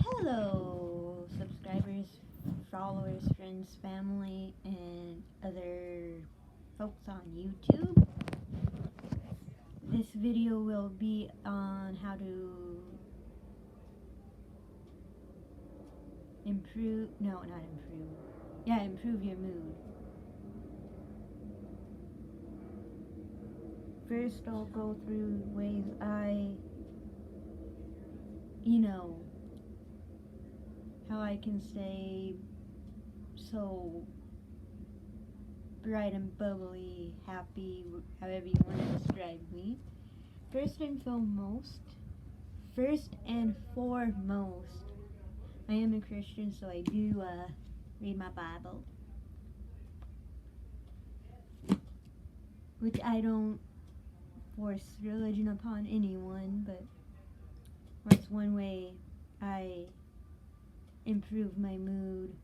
Hello, subscribers, followers, friends, family, and other folks on YouTube. This video will be on how to improve your mood. First, I'll go through ways how I can stay so bright and bubbly, happy, however you want to describe me. First and foremost, I am a Christian, so I do read my Bible, which I don't force religion upon anyone, but that's one way I improve my mood,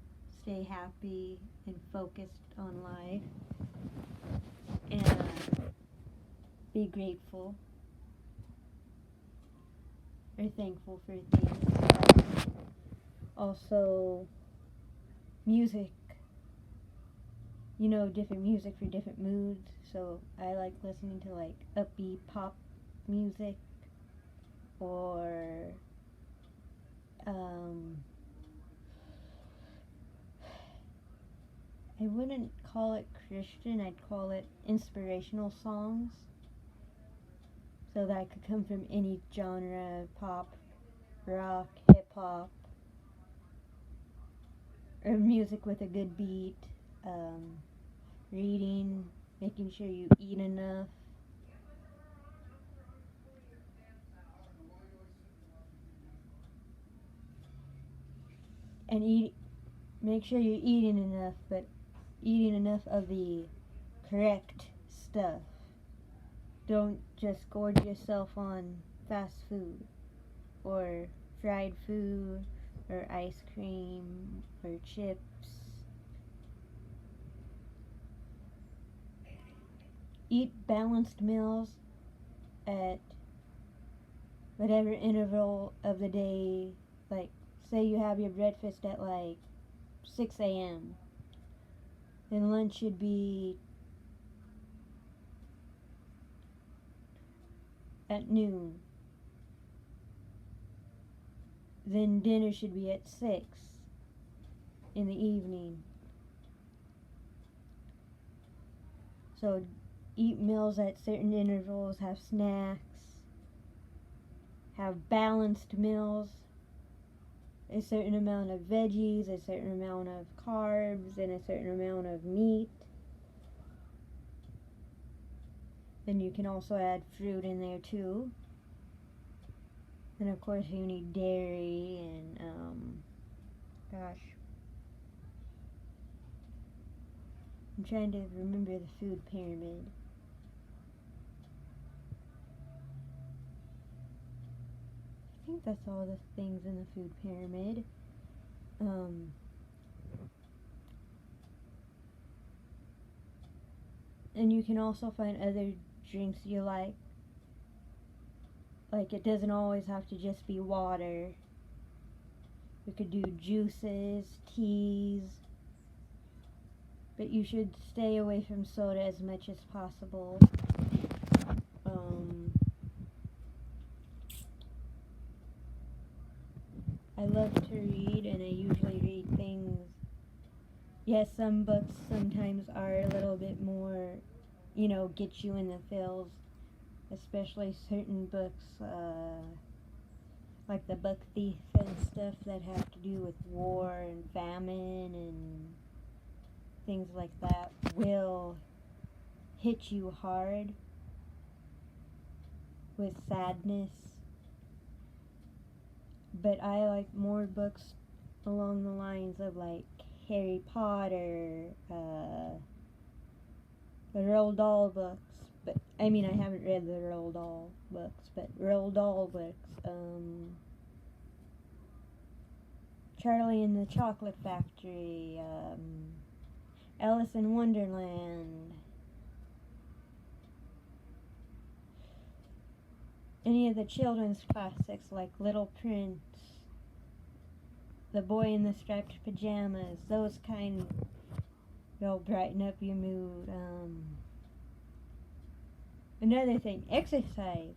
stay happy and focused on life, and be grateful or thankful for things. Also, music. Different music for different moods. So I like listening to like upbeat pop music, or I wouldn't call it Christian, I'd call it inspirational songs. So that could come from any genre: pop, rock, hip hop, or music with a good beat. Reading, making sure you eat enough. And make sure you're eating enough, but eating enough of the correct stuff. Don't just gorge yourself on fast food or fried food or ice cream or chips. Eat balanced meals at whatever interval of the day. Like, say you have your breakfast at like 6 a.m. Then lunch should be at noon. Then dinner should be at 6 in the evening. So eat meals at certain intervals, have snacks, have balanced meals, a certain amount of veggies, a certain amount of carbs, and a certain amount of meat. Then you can also add fruit in there too. And of course you need dairy and I'm trying to remember the food pyramid. I think that's all the things in the food pyramid. And you can also find other drinks you like. Like, it doesn't always have to just be water. You could do juices, teas, but you should stay away from soda as much as possible. I love to read, and I usually read things. Yes, some books sometimes are a little bit more, get you in the feels, especially certain books, like the Book Thief and stuff that have to do with war and famine and things like that will hit you hard with sadness. But I like more books along the lines of like Harry Potter, the Roald Dahl books. But I mean, I haven't read the Roald Dahl books, but Roald Dahl books. Charlie and the Chocolate Factory, Alice in Wonderland, any of the children's classics like Little Prince, the boy in the striped pajamas, those kind will brighten up your mood. Another thing, exercise.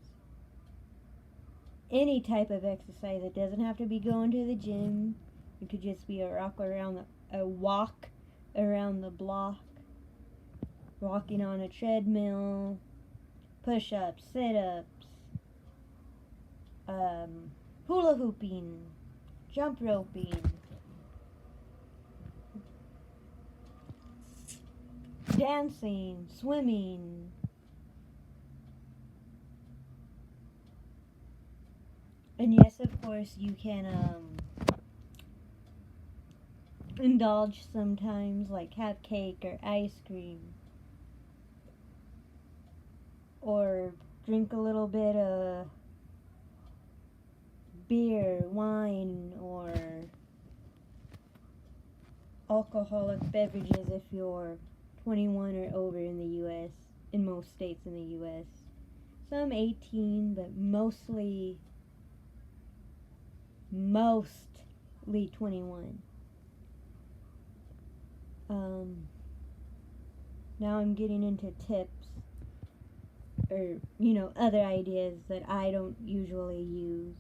Any type of exercise. It doesn't have to be going to the gym. It could just be a walk around the block, walking on a treadmill, push-ups, sit-ups, hula hooping, jump roping, dancing, swimming. And yes, of course, you can indulge sometimes, like have cake or ice cream, or drink a little bit of beer, wine, or alcoholic beverages if you're 21 or over in the U.S., in most states in the U.S. Some 18, but mostly 21. Now I'm getting into tips, or other ideas that I don't usually use.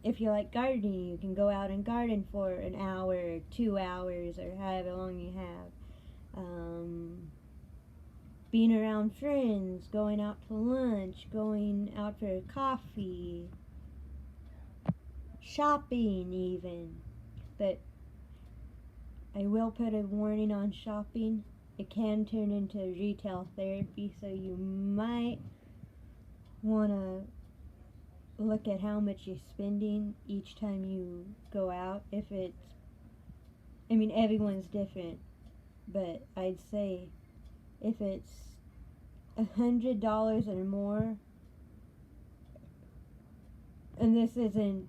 If you like gardening, you can go out and garden for an hour or 2 hours or however long you have. Being around friends, going out to lunch, going out for coffee, shopping even. But I will put a warning on shopping. It can turn into retail therapy, so you might want to look at how much you're spending each time you go out. Everyone's different, but I'd say if it's $100 or more, and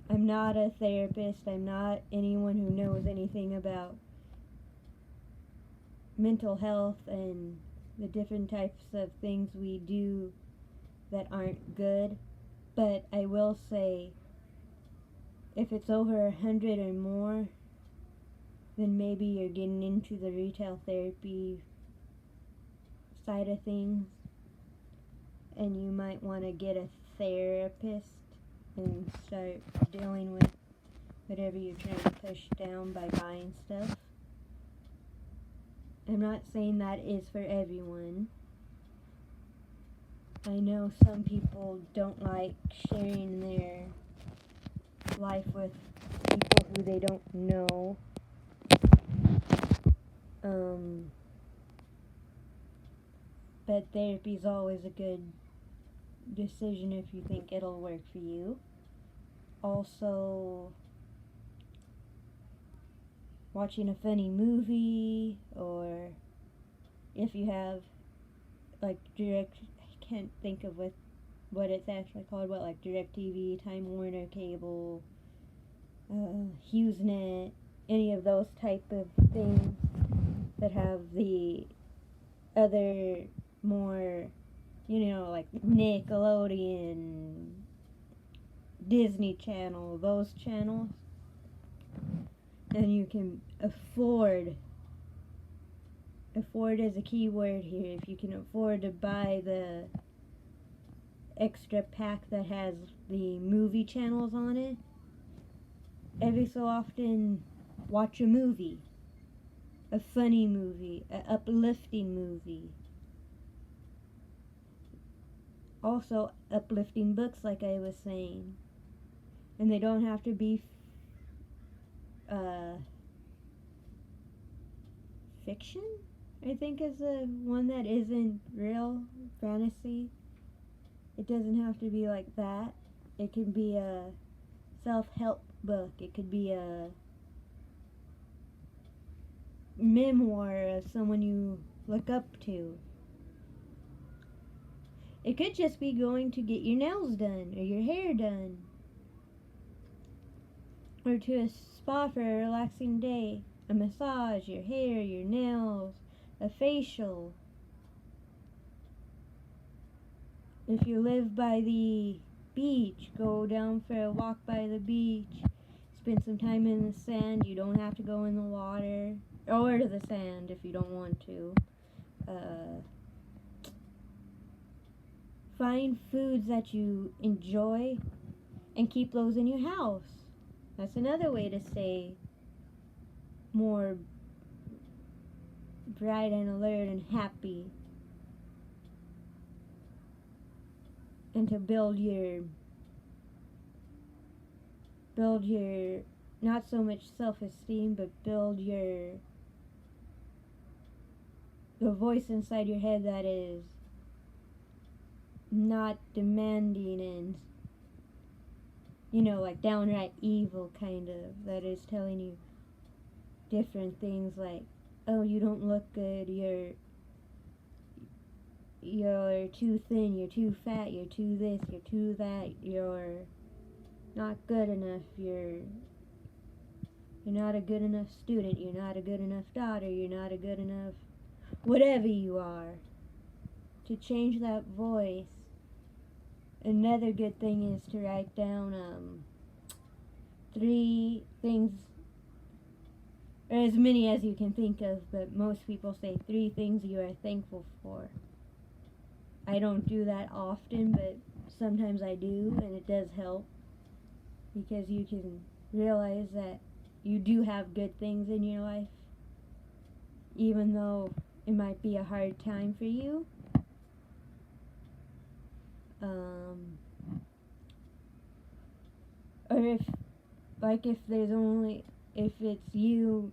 I'm not a therapist, I'm not anyone who knows anything about mental health and the different types of things we do that aren't good, but I will say if it's over 100 or more, then maybe you're getting into the retail therapy side of things, and you might want to get a therapist and start dealing with whatever you're trying to push down by buying stuff. I'm not saying that is for everyone. I know some people don't like sharing their life with people who they don't know. But therapy is always a good decision if you think it'll work for you. Also, watching a funny movie, or if you have I can't think of what it's actually called, like DirecTV, Time Warner Cable, HughesNet, any of those type of things that have the other more, like Nickelodeon, Disney Channel, those channels, and you can afford is a key word here. If you can afford to buy the extra pack that has the movie channels on it, every so often watch a movie, a funny movie, an uplifting movie. Also uplifting books, like I was saying, and they don't have to be fiction, I think, is the one that isn't real fantasy. It doesn't have to be like that. It can be a self-help book. It could be a memoir of someone you look up to. It could just be going to get your nails done or your hair done, or to a spa for a relaxing day, a massage, your hair, your nails, a facial. If you live by the beach, go down for a walk by the beach, spend some time in the sand. You don't have to go in the water or to the sand if you don't want to. Find foods that you enjoy and keep those in your house. That's another way to stay more bright and alert and happy. And to build your not so much self-esteem, but build the voice inside your head that is not demanding and, like downright evil kind of, that is telling you different things like, oh, you don't look good, you're too thin, you're too fat, you're too this, you're too that, you're not good enough, you're not a good enough student, you're not a good enough daughter, you're not a good enough whatever you are. To change that voice. Another good thing is to write down 3 things, or as many as you can think of, but most people say 3 things you are thankful for. I don't do that often, but sometimes I do, and it does help, because you can realize that you do have good things in your life, even though it might be a hard time for you. Or if it's you,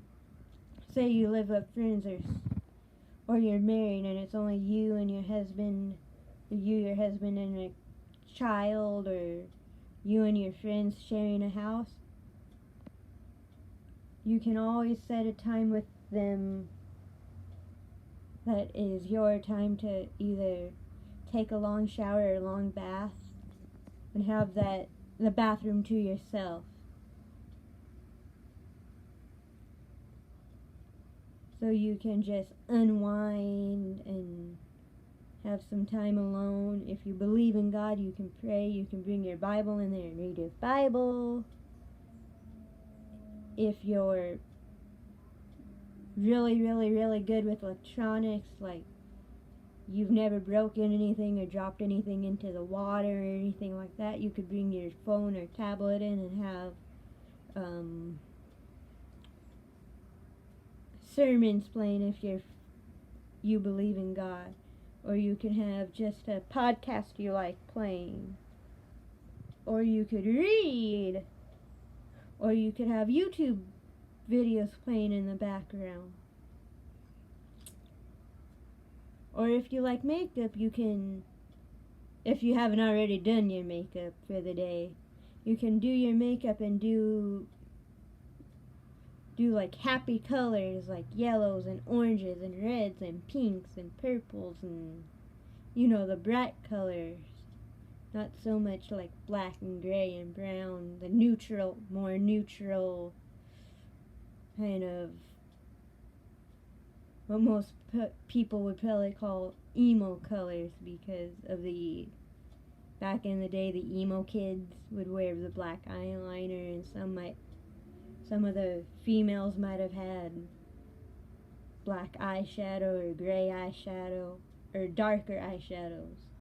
say you live with friends, or you're married and it's only you and your husband and a child, or you and your friends sharing a house, you can always set a time with them that is your time to either take a long shower or a long bath and have the bathroom to yourself. So you can just unwind and have some time alone. If you believe in God, you can pray. You can bring your Bible in there and read your Bible. If you're really, really, really good with electronics, like you've never broken anything or dropped anything into the water or anything like that, you could bring your phone or tablet in and have sermons playing if you believe in God. Or you can have just a podcast you like playing. Or you could read. Or you could have YouTube videos playing in the background. Or if you like makeup, you can, if you haven't already done your makeup for the day, you can do your makeup and do like happy colors, like yellows and oranges and reds and pinks and purples and, the bright colors. Not so much like black and gray and brown, the more neutral kind of what most people would probably call emo colors, because of back in the day, the emo kids would wear the black eyeliner, and some of the females might have had black eyeshadow or gray eyeshadow or darker eyeshadows.